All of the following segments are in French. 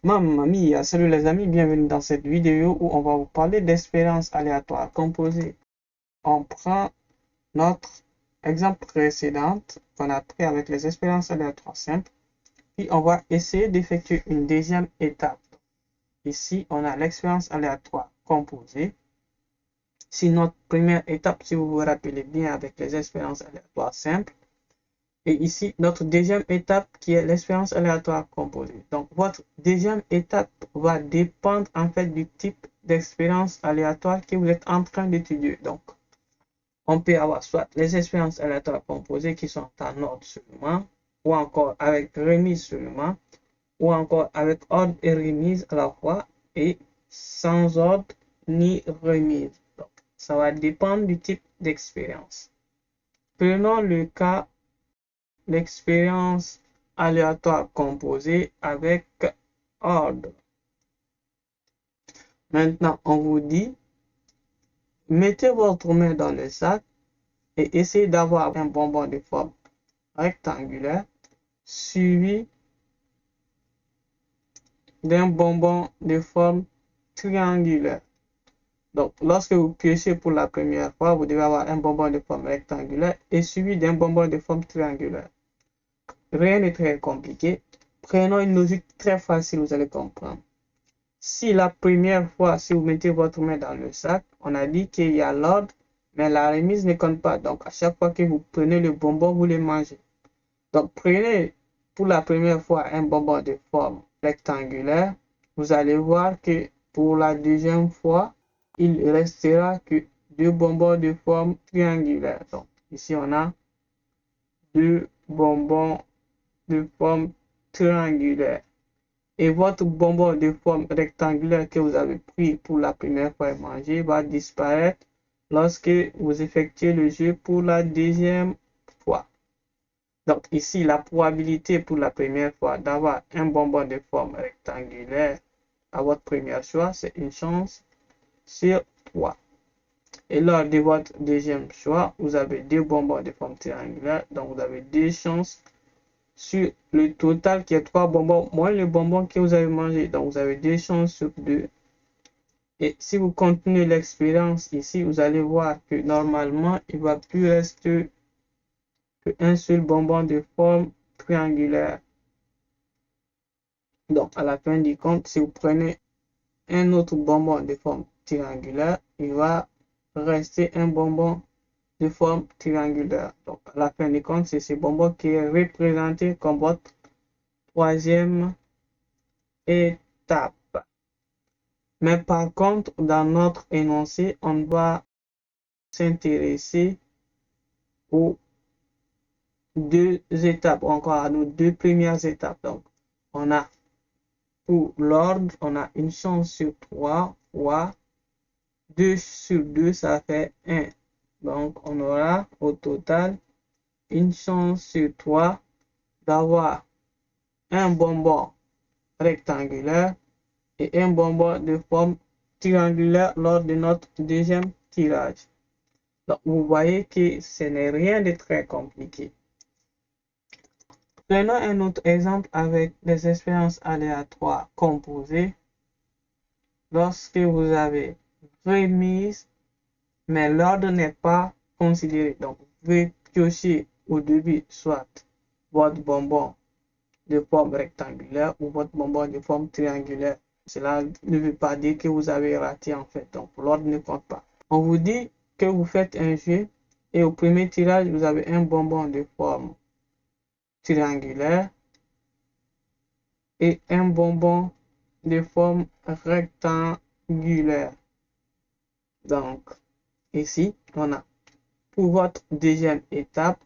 Mamma mia, salut les amis, bienvenue dans cette vidéo où on va vous parler d'expériences aléatoires composées. On prend notre exemple précédent qu'on a pris avec les expériences aléatoires simples, puis on va essayer d'effectuer une deuxième étape. Ici, on a l'expérience aléatoire composée. Si notre première étape, si vous vous rappelez bien avec les expériences aléatoires simples, et ici, notre deuxième étape qui est l'expérience aléatoire composée. Donc, votre deuxième étape va dépendre en fait du type d'expérience aléatoire que vous êtes en train d'étudier. Donc, on peut avoir soit les expériences aléatoires composées qui sont en ordre seulement, ou encore avec remise seulement, ou encore avec ordre et remise à la fois, et sans ordre ni remise. Donc, ça va dépendre du type d'expérience. Prenons le cas l'expérience aléatoire composée avec ordre. Maintenant, on vous dit, mettez votre main dans le sac et essayez d'avoir un bonbon de forme rectangulaire suivi d'un bonbon de forme triangulaire. Donc, lorsque vous piochez pour la première fois, vous devez avoir un bonbon de forme rectangulaire et suivi d'un bonbon de forme triangulaire. Rien n'est très compliqué. Prenons une logique très facile, vous allez comprendre. Si la première fois, si vous mettez votre main dans le sac, on a dit qu'il y a l'ordre, mais la remise ne compte pas. Donc, à chaque fois que vous prenez le bonbon, vous le mangez. Donc, prenez pour la première fois un bonbon de forme rectangulaire. Vous allez voir que pour la deuxième fois, il restera que deux bonbons de forme triangulaire. Donc, ici, on a deux bonbons de forme triangulaire. Et votre bonbon de forme rectangulaire que vous avez pris pour la première fois et mangé va disparaître lorsque vous effectuez le jeu pour la deuxième fois. Donc ici, la probabilité pour la première fois d'avoir un bonbon de forme rectangulaire à votre premier choix, c'est une chance sur 3. Et lors de votre deuxième choix, vous avez deux bonbons de forme triangulaire, donc vous avez deux chances sur le total qui est 3 bonbons moins le bonbon que vous avez mangé. Donc, vous avez 2 chances sur 2. Et si vous continuez l'expérience ici, vous allez voir que normalement, il va plus rester qu'un seul bonbon de forme triangulaire. Donc, à la fin du compte, si vous prenez un autre bonbon de forme triangulaire, il va rester un bonbon de forme triangulaire. Donc, à la fin du compte, c'est ce bonbon qui est représenté comme votre troisième étape. Mais par contre, dans notre énoncé, on va s'intéresser aux deux étapes, encore à nos deux premières étapes. Donc, on a pour l'ordre, on a une chance sur 3 fois 2 sur 2, ça fait 1. Donc, on aura au total une chance sur 3 d'avoir un bonbon rectangulaire et un bonbon de forme triangulaire lors de notre deuxième tirage. Donc, vous voyez que ce n'est rien de très compliqué. Prenons un autre exemple avec des expériences aléatoires composées. Lorsque vous avez remise, mais l'ordre n'est pas considéré. Donc, vous pouvez piocher au début soit votre bonbon de forme rectangulaire ou votre bonbon de forme triangulaire. Cela ne veut pas dire que vous avez raté en fait. Donc, l'ordre ne compte pas. On vous dit que vous faites un jeu et au premier tirage, vous avez un bonbon de forme triangulaire et un bonbon de forme rectangulaire. Donc, ici, on a pour votre deuxième étape,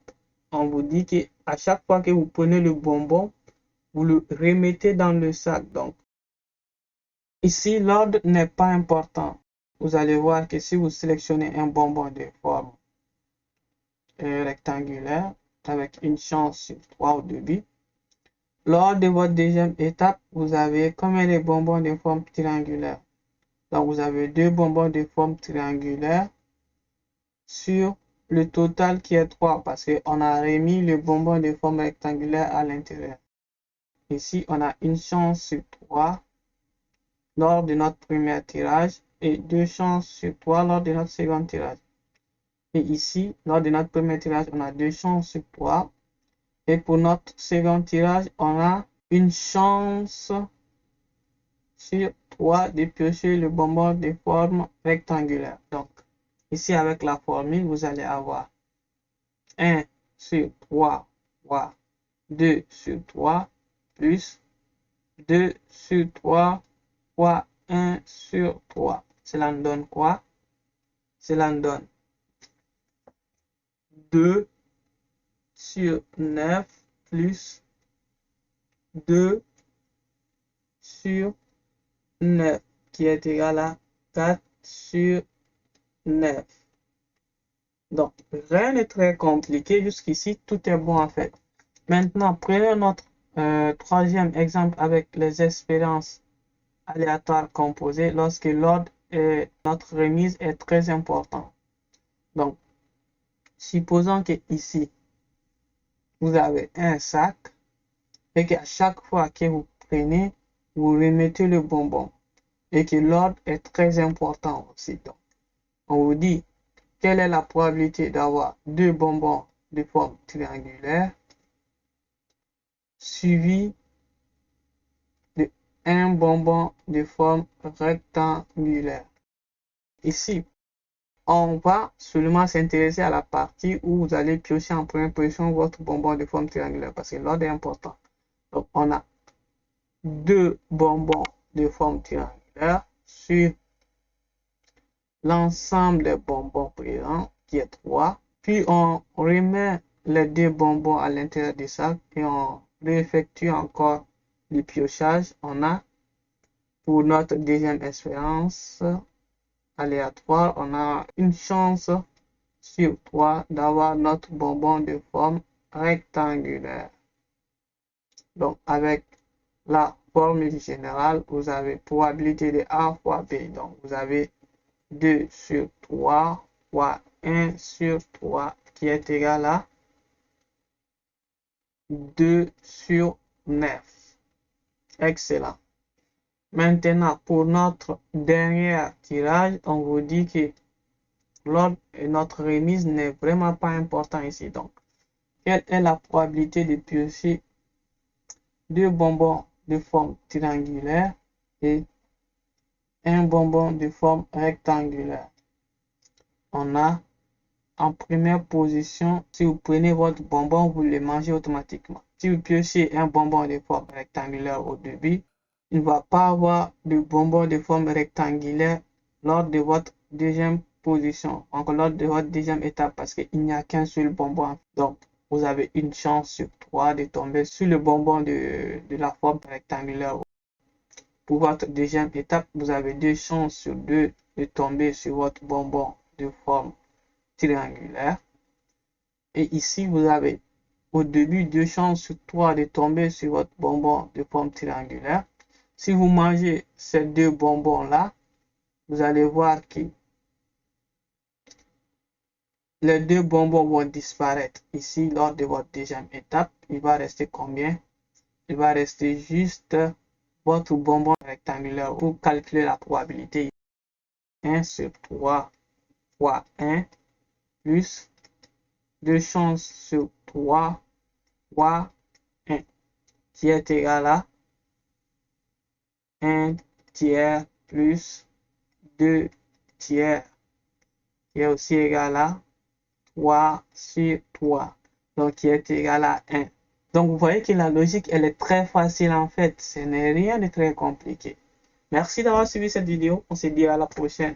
on vous dit que à chaque fois que vous prenez le bonbon, vous le remettez dans le sac. Donc, ici, l'ordre n'est pas important. Vous allez voir que si vous sélectionnez un bonbon de forme rectangulaire avec une chance sur 3 au début, lors de votre deuxième étape, vous avez combien de bonbons de forme triangulaire? Donc, vous avez deux bonbons de forme triangulaire sur le total qui est 3 parce qu'on a remis le bonbon de forme rectangulaire à l'intérieur. ici, on a une chance sur 3 lors de notre premier tirage et 2 chances sur 3 lors de notre second tirage. Et ici, lors de notre premier tirage, on a 2 chances sur 3. Et pour notre second tirage, on a une chance sur 3 de piocher le bonbon de forme rectangulaire. Donc, ici, avec la formule, vous allez avoir 1 sur 3 fois 2 sur 3 plus 2 sur 3 fois 1 sur 3. Cela nous donne quoi? Cela nous donne 2 sur 9 plus 2 sur 9 qui est égal à 4 sur 9. Donc, rien n'est très compliqué. Jusqu'ici, tout est bon en fait. Maintenant, prenons notre troisième exemple avec les expériences aléatoires composées lorsque l'ordre et notre remise est très important. Donc, supposons que ici, vous avez un sac et qu'à chaque fois que vous prenez, vous remettez le bonbon et que l'ordre est très important aussi. Donc, on vous dit quelle est la probabilité d'avoir 2 bonbons de forme triangulaire suivi de un bonbon de forme rectangulaire. Ici, on va seulement s'intéresser à la partie où vous allez piocher en première position votre bonbon de forme triangulaire parce que l'ordre est important. Donc, on a 2 bonbons de forme triangulaire sur l'ensemble des bonbons présents qui est 3. Puis, on remet les 2 bonbons à l'intérieur du sac et on réeffectue encore le piochage. On a pour notre deuxième expérience aléatoire, on a une chance sur 3 d'avoir notre bonbon de forme rectangulaire. Donc, avec la formule générale, vous avez probabilité de A fois B. Donc, vous avez 2 sur 3 fois 1 sur 3 qui est égal à 2 sur 9. Excellent. Maintenant, pour notre dernier tirage, on vous dit que l'ordre et notre remise n'est vraiment pas important ici. Donc, quelle est la probabilité de piocher 2 bonbons de forme triangulaire et un bonbon de forme rectangulaire? On a en première position, si vous prenez votre bonbon, vous le mangez automatiquement. Si vous piochez un bonbon de forme rectangulaire au début, il ne va pas avoir de bonbon de forme rectangulaire lors de votre deuxième position, encore lors de votre deuxième étape, parce qu'il n'y a qu'un seul bonbon. Donc, vous avez une chance sur 3 de tomber sur le bonbon de la forme rectangulaire. Pour votre deuxième étape, vous avez 2 chances sur 2 de tomber sur votre bonbon de forme triangulaire. Et ici, vous avez au début 2 chances sur 3 de tomber sur votre bonbon de forme triangulaire. Si vous mangez ces 2 bonbons-là, vous allez voir que les 2 bonbons vont disparaître. Ici, lors de votre deuxième étape, il va rester combien? Il va rester juste votre bonbon rectangulaire. Pour calculer la probabilité, 1 sur 3 fois 1 plus 2 chances sur 3 fois 1 qui est égal à 1 tiers plus 2 tiers qui est aussi égal à 3 sur 3, donc qui est égal à 1. Donc vous voyez que la logique elle est très facile en fait, ce n'est rien de très compliqué. Merci d'avoir suivi cette vidéo, on se dit à la prochaine.